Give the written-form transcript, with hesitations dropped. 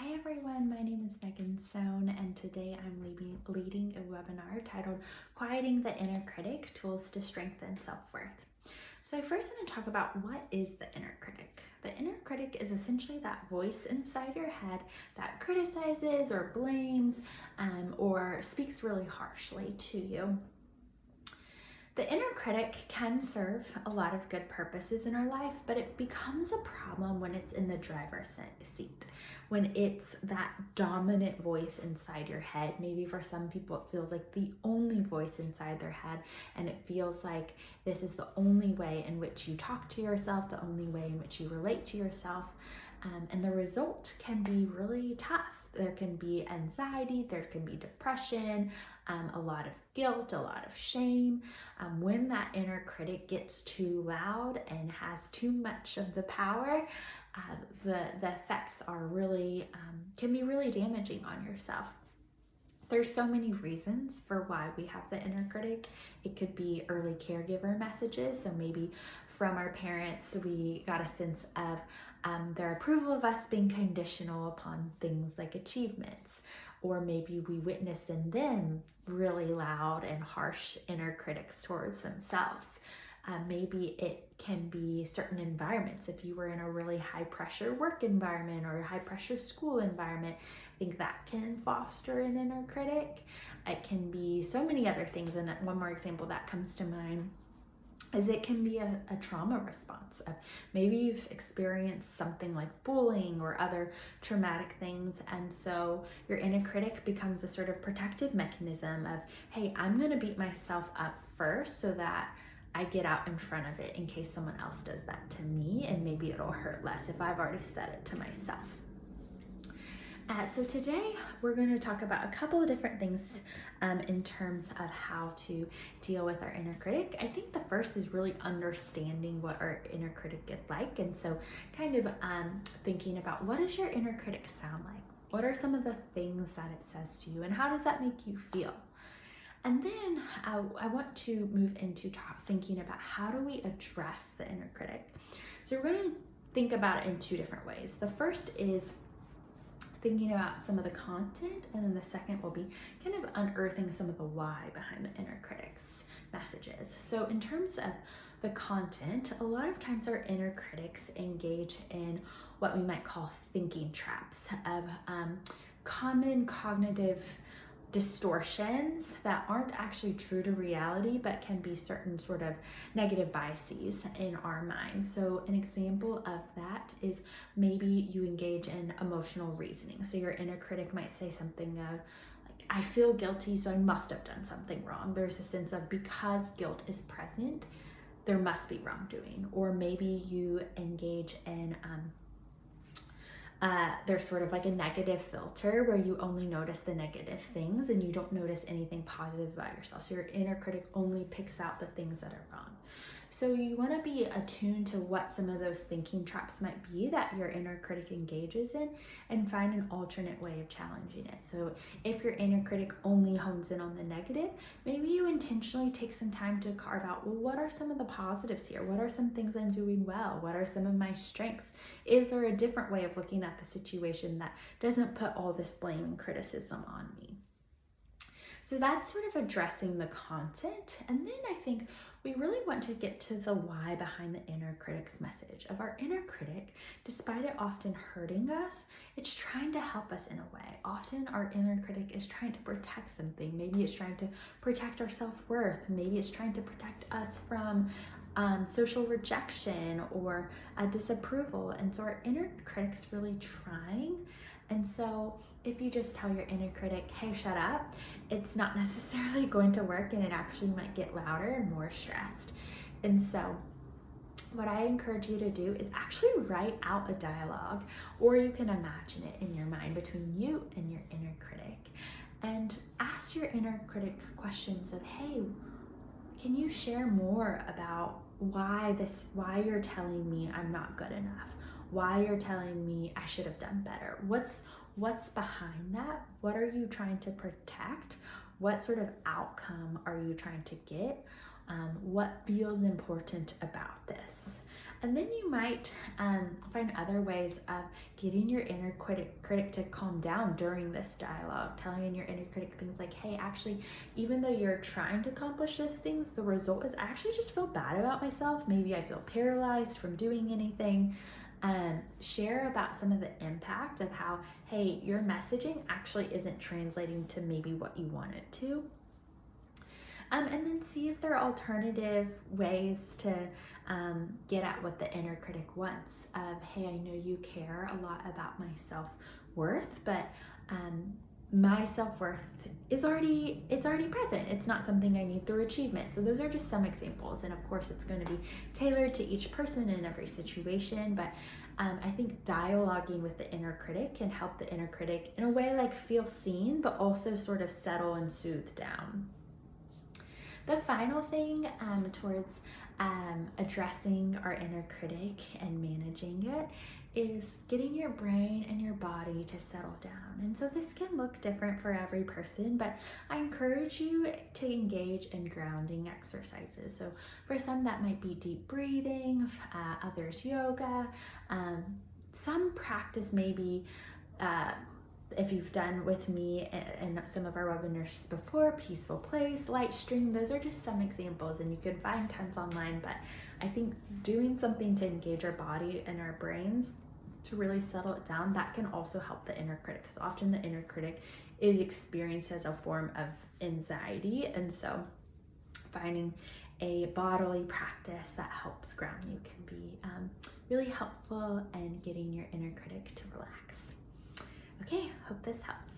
Hi everyone, my name is Soun, and today I'm leading a webinar titled Quieting the Inner Critic, Tools to Strengthen Self-Worth. So I first want to talk about what is the inner critic. The inner critic is essentially that voice inside your head that criticizes or blames or speaks really harshly to you. The inner critic can serve a lot of good purposes in our life, but it becomes a problem when it's in the driver's seat, when it's that dominant voice inside your head. Maybe for some people it feels like the only voice inside their head, and it feels like this is the only way in which you talk to yourself, the only way in which you relate to yourself. And the result can be really tough. There can be anxiety, there can be depression, a lot of guilt, a lot of shame. When that inner critic gets too loud and has too much of the power, the effects are really, can be really damaging on yourself. There's so many reasons for why we have the inner critic. It could be early caregiver messages. So maybe from our parents, we got a sense of their approval of us being conditional upon things like achievements. Or maybe we witnessed in them really loud and harsh inner critics towards themselves. Maybe it can be certain environments. If you were in a really high pressure work environment or a high pressure school environment, I think that can foster an inner critic. It can be so many other things. And one more example that comes to mind is it can be a trauma response. Maybe you've experienced something like bullying or other traumatic things, and so your inner critic becomes a sort of protective mechanism of, hey, I'm gonna beat myself up first so that I get out in front of it in case someone else does that to me, and maybe it'll hurt less if I've already said it to myself. So today we're going to talk about a couple of different things in terms of how to deal with our inner critic. I think the first is really understanding what our inner critic is like, and so kind of thinking about, what does your inner critic sound like? What are some of the things that it says to you, and how does that make you feel? And then I want to move into thinking about, how do we address the inner critic? So we're going to think about it in two different ways. The first is thinking about some of the content, and then the second will be kind of unearthing some of the why behind the inner critic's messages. So in terms of the content, a lot of times our inner critics engage in what we might call thinking traps of common cognitive distortions that aren't actually true to reality, but can be certain sort of negative biases in our minds. So an example of that is maybe you engage in emotional reasoning. So your inner critic might say something like, I feel guilty, so I must have done something wrong. There's a sense of, because guilt is present, there must be wrongdoing. Or maybe you engage in there's sort of like a negative filter where you only notice the negative things and you don't notice anything positive about yourself. So your inner critic only picks out the things that are wrong. So you want to be attuned to what some of those thinking traps might be that your inner critic engages in, and find an alternate way of challenging it. So if your inner critic only hones in on the negative, maybe you intentionally take some time to carve out, well, what are some of the positives here? What are some things I'm doing well? What are some of my strengths? Is there a different way of looking at the situation that doesn't put all this blame and criticism on me? So that's sort of addressing the content. And then I think we really want to get to the why behind the inner critic's message. Of our inner critic, despite it often hurting us, it's trying to help us in a way. Often our inner critic is trying to protect something. Maybe it's trying to protect our self-worth. Maybe it's trying to protect us from social rejection or disapproval. And so our inner critic's really trying. And so if you just tell your inner critic, hey, shut up, it's not necessarily going to work, and it actually might get louder and more stressed. And so what I encourage you to do is actually write out a dialogue, or you can imagine it in your mind between you and your inner critic, and ask your inner critic questions of, hey, can you share more about why you're telling me I'm not good enough? Why you're telling me I should have done better? What's behind that? What are you trying to protect? What sort of outcome are you trying to get? What feels important about this? And then you might find other ways of getting your inner critic to calm down during this dialogue, telling your inner critic things like, hey, actually, even though you're trying to accomplish these things, the result is I actually just feel bad about myself. Maybe I feel paralyzed from doing anything. Share about some of the impact of how, hey, your messaging actually isn't translating to maybe what you want it to. And then see if there are alternative ways to get at what the inner critic wants. Of, hey, I know you care a lot about my self-worth, but my self-worth is already present. It's not something I need through achievement. So those are just some examples. And of course, it's going to be tailored to each person in every situation. But I think dialoguing with the inner critic can help the inner critic in a way like feel seen, but also sort of settle and soothe down. The final thing towards addressing our inner critic and managing it is getting your brain and your body to settle down. And so this can look different for every person, but I encourage you to engage in grounding exercises. So for some that might be deep breathing, others yoga, some practice maybe if you've done with me and some of our webinars before, peaceful place, light stream, those are just some examples, and you can find tons online, but I think doing something to engage our body and our brains to really settle it down, that can also help the inner critic, because often the inner critic is experienced as a form of anxiety, and so finding a bodily practice that helps ground you can be really helpful in getting your inner critic to relax. Okay, hope this helps.